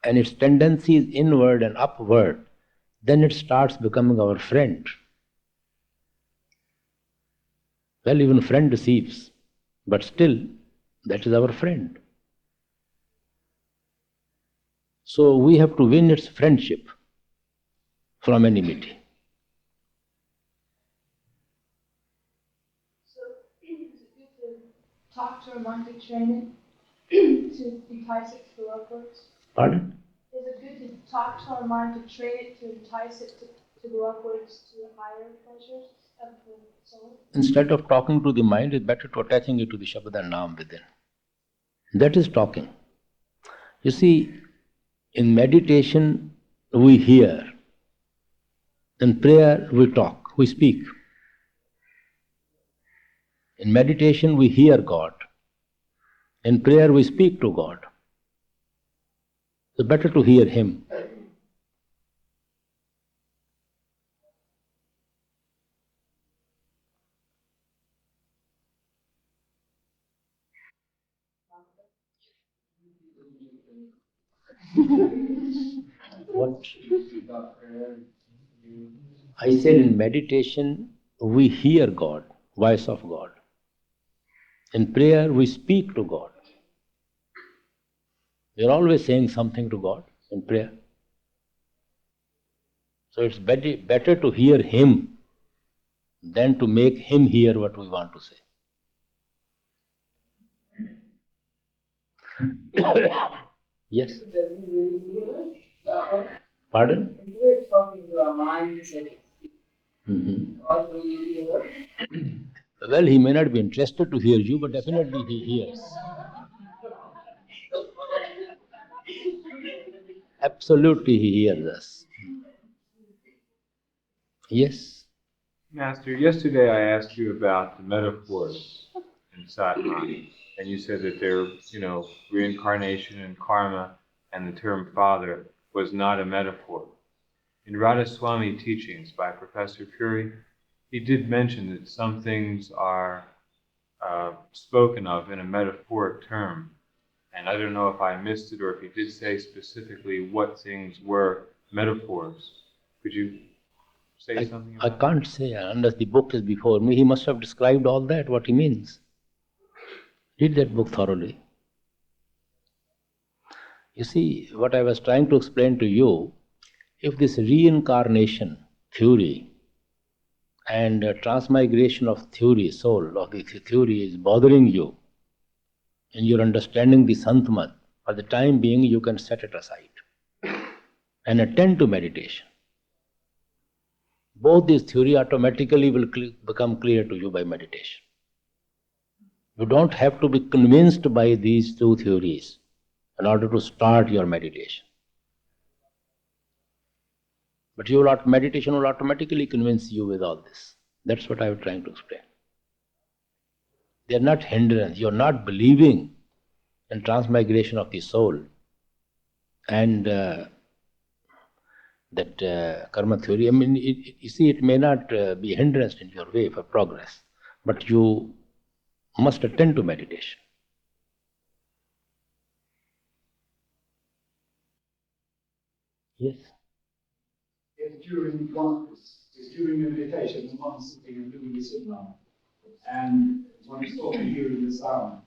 and its tendency is inward and upward, then it starts becoming our friend. Well, even friend deceives, but still, that is our friend. So we have to win its friendship from enmity. So is it good to talk to our mind to train it to entice it to go upwards? Pardon? Is it good to talk to our mind to train it to entice it to go upwards to the higher pleasures of the soul? Instead of talking to the mind, it's better to attaching it to the Shabad and Naam within. That is talking. You see, in meditation we hear, in prayer we talk, we speak. In meditation we hear God. In prayer we speak to God. It's better to hear Him. What? I said in meditation we hear God, voice of God. In prayer we speak to God. We are always saying something to God in prayer. So it's better to hear Him than to make Him hear what we want to say. Yes. Pardon? We're talking to our minds and Mm-hmm. what will you hear? Well, he may not be interested to hear you, but definitely he hears. Absolutely he hears us. Yes. Master, yesterday I asked you about the metaphors in Satmani, and you said that they're, reincarnation and karma, and the term father was not a metaphor. In Radhaswami teachings by Professor Puri, he did mention that some things are spoken of in a metaphoric term, and I don't know if I missed it or if he did say specifically what things were metaphors. Could you say something about I can't say unless the book is before me. He must have described all that, what he means. Read that book thoroughly. You see, what I was trying to explain to you, if this reincarnation theory and transmigration of theory, soul of the theory is bothering you, and you're understanding the Santmat, for the time being you can set it aside and attend to meditation. Both these theory automatically will become clear to you by meditation. You don't have to be convinced by these two theories in order to start your meditation. But meditation will automatically convince you with all this. That's what I was trying to explain. They are not hindrance. You are not believing in transmigration of the soul and that karma theory. I mean, you see, it may not be a hindrance in your way for progress, but you must attend to meditation. Yes. If during the meditation, one is sitting and doing the Simran, and one is talking hearing the sound,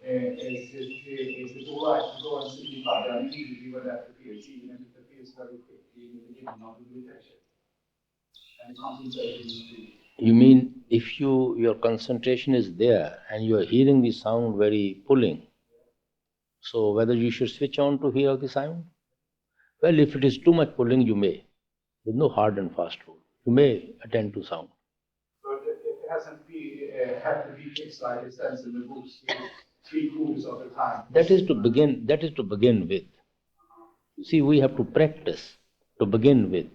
is it all right to go and sit in Bhagavad immediately when that appears, even if it appears very quickly in the beginning of the meditation? And concentration is good. You mean if your concentration is there and you are hearing the sound very pulling, so whether you should switch on to hear the sound? Well, if it is too much pulling, you may. There's no hard and fast rule. You may attend to sound. But it hasn't had to be fixed like it says in the books 3/4 of the time. That is to begin with. You see, we have to practice to begin with.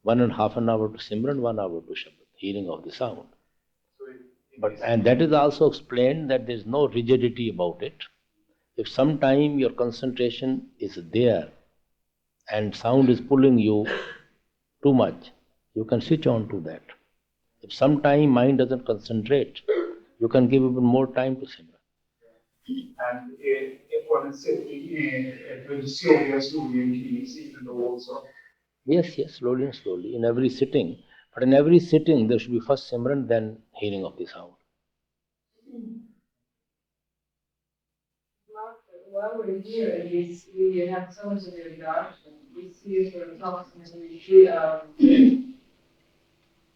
1.5 an hour to Simran, 1 hour to Shabad, hearing of the sound. And that is also explained that there is no rigidity about it. If sometime your concentration is there and sound is pulling you too much, you can switch on to that. If sometime mind doesn't concentrate, you can give even more time to Simran. And if one is sitting with slowly increase, even though also. Yes, slowly and slowly, in every sitting. But in every sitting, there should be first Simran, then hearing of the sound. while we're here and we have so much of your darshan, we see for approximately 3 hours.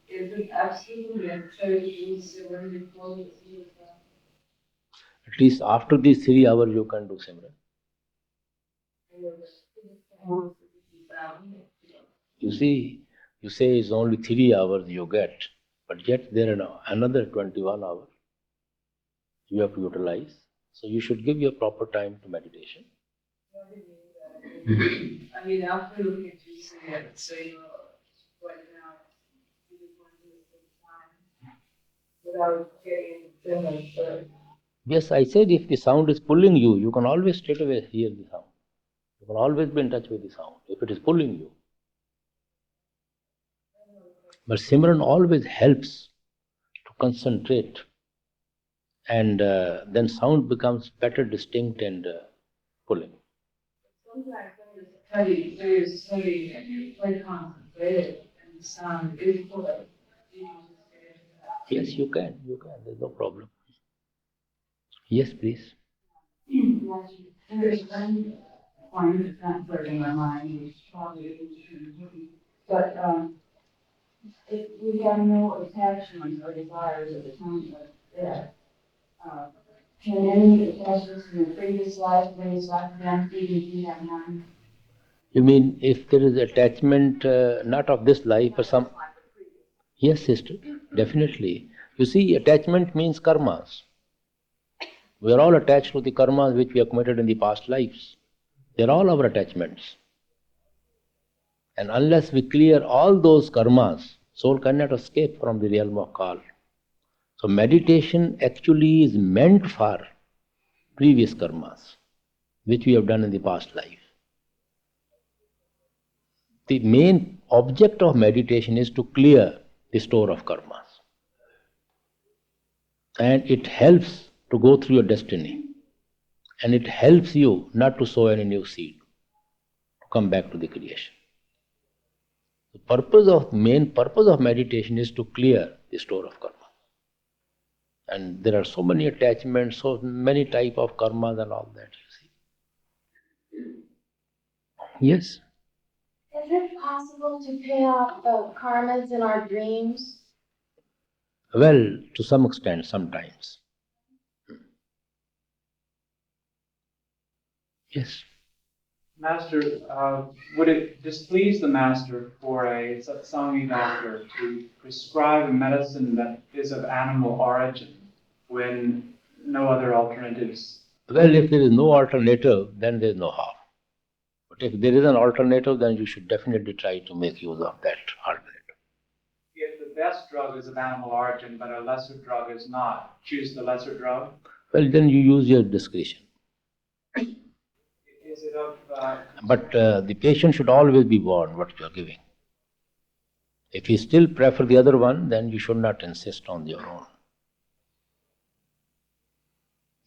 Is it absolutely necessary to do Simran before the Simran? At least after these 3 hours you can do Simran. You see, you say it's only 3 hours you get, but yet there are another 21 hours you have to utilize. So you should give your proper time to meditation. I mean, after looking at you say right now, you just want to do some time without getting finished. Yes, I said if the sound is pulling you, you can always straight away hear the sound. You can always be in touch with the sound if it is pulling you. But Simran always helps to concentrate, and then sound becomes better distinct and pulling. Sometimes when you're studying and you're quite concentrated and the sound is pulling, Yes, you can, there's no problem. Yes, please. There's one point that's not clear in my mind, which probably isn't, but if we have no attachments or desires at the time of death, can any attachments from the previous life raise back then, even if we have none? You mean if there is attachment not of this life or some... Yes, sister, definitely. You see, attachment means karmas. We are all attached to the karmas which we have committed in the past lives. They are all our attachments. And unless we clear all those karmas, soul cannot escape from the realm of Kal. So meditation actually is meant for previous karmas, which we have done in the past life. The main object of meditation is to clear the store of karmas. And it helps to go through your destiny. And it helps you not to sow any new seed, to come back to the creation. The main purpose of meditation is to clear the store of karma. And there are so many attachments, so many type of karmas and all that, you see. Yes. Is it possible to pay off the karmas in our dreams? Well, to some extent, sometimes. Yes. Master, would it displease the Master for a Satsangi doctor to prescribe a medicine that is of animal origin when no other alternatives? Well, if there is no alternative, then there is no harm. But if there is an alternative, then you should definitely try to make use of that alternative. If the best drug is of animal origin, but a lesser drug is not, choose the lesser drug? Well, then you use your discretion. Is it of... But the patient should always be warned what you are giving. If you still prefer the other one, then you should not insist on your own.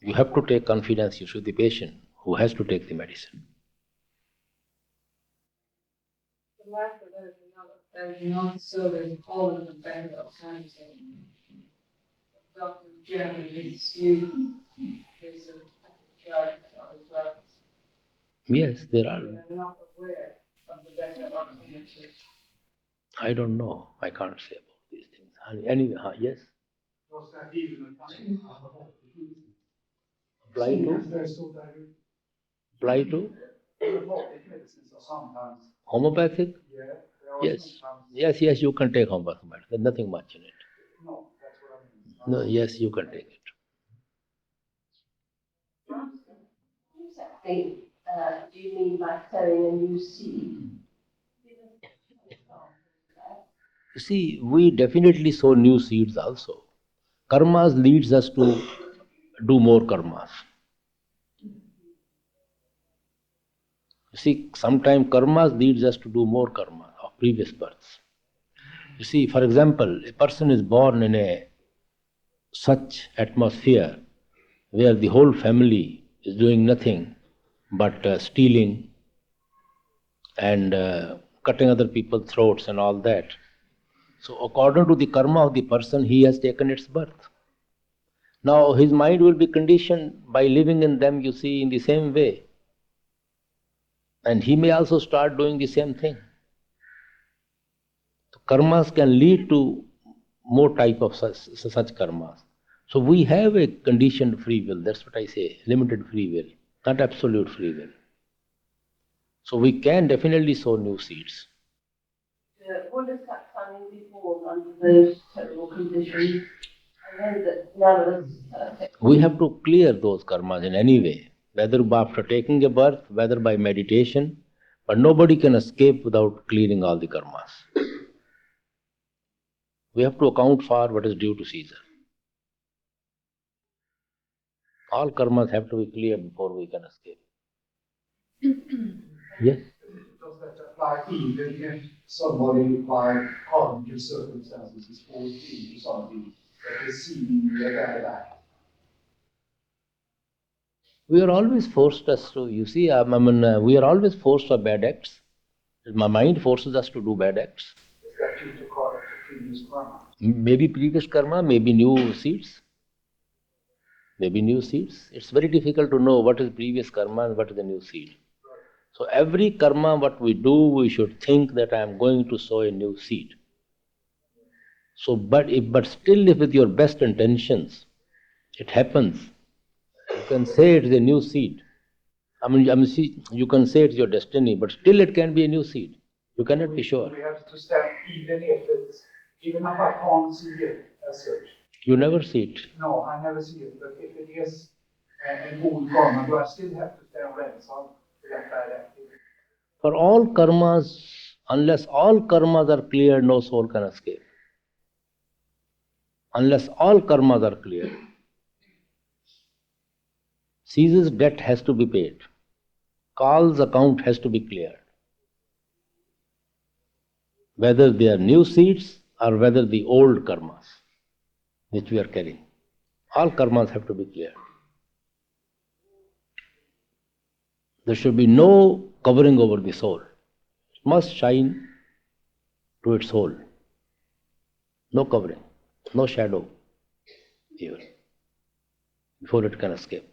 You have to take confidence, you should the patient who has to take the medicine. The lack of there's no silver hole in the bed of times. Dr. generally dispute his judge or his drugs. Yes, there are. They are not aware of the better alternatives. I don't know. I can't say about these things. Anyway, yes. Was that even Apply to? Apply to? Homeopathic? Yes. Yes, you can take homeopathic medicine. There's nothing much in it. No, that's what I mean. No, yes, you can take it. Exactly. Do you mean by sowing a new seed? You see, we definitely sow new seeds also. Karmas leads us to do more karmas. You see, sometimes karmas leads us to do more karma of previous births. You see, for example, a person is born in a such atmosphere where the whole family is doing nothing but stealing and cutting other people's throats and all that. So according to the karma of the person, he has taken its birth. Now his mind will be conditioned by living in them, you see, in the same way. And he may also start doing the same thing. So karmas can lead to more type of such karmas. So we have a conditioned free will, that's what I say, limited free will, not absolute free will. So we can definitely sow new seeds. What is that planning people under those terrible conditions? I know that none of us. We have to clear those karmas in any way, whether after taking a birth, whether by meditation, but nobody can escape without clearing all the karmas. We have to account for what is due to Caesar. All karmas have to be cleared before we can escape. Yes? Does that apply even if somebody by cognitive circumstances is forced into something that is seemingly a bad act? We are always forced us to, you see, we are always forced for bad acts. My mind forces us to do bad acts. Is that due to previous karma? Maybe previous karma, maybe new seeds. Maybe new seeds. It's very difficult to know what is previous karma and what is the new seed. So every karma what we do, we should think that I am going to sow a new seed. So, but still if with your best intentions, it happens, you can say it is a new seed. You can say it's your destiny, but still it can be a new seed. You cannot be sure. We have to stand even if I can't see it as such. You never see it. No, I never see it. But if it is an old karma, do I still have to stand ready? So that bad activity. For all karmas, unless all karmas are cleared, no soul can escape. Unless all karmas are cleared. Caesar's debt has to be paid. Kal's account has to be cleared. Whether they are new seeds or whether the old karmas which we are carrying. All karmas have to be cleared. There should be no covering over the soul. It must shine to its soul. No covering, no shadow even, before it can escape.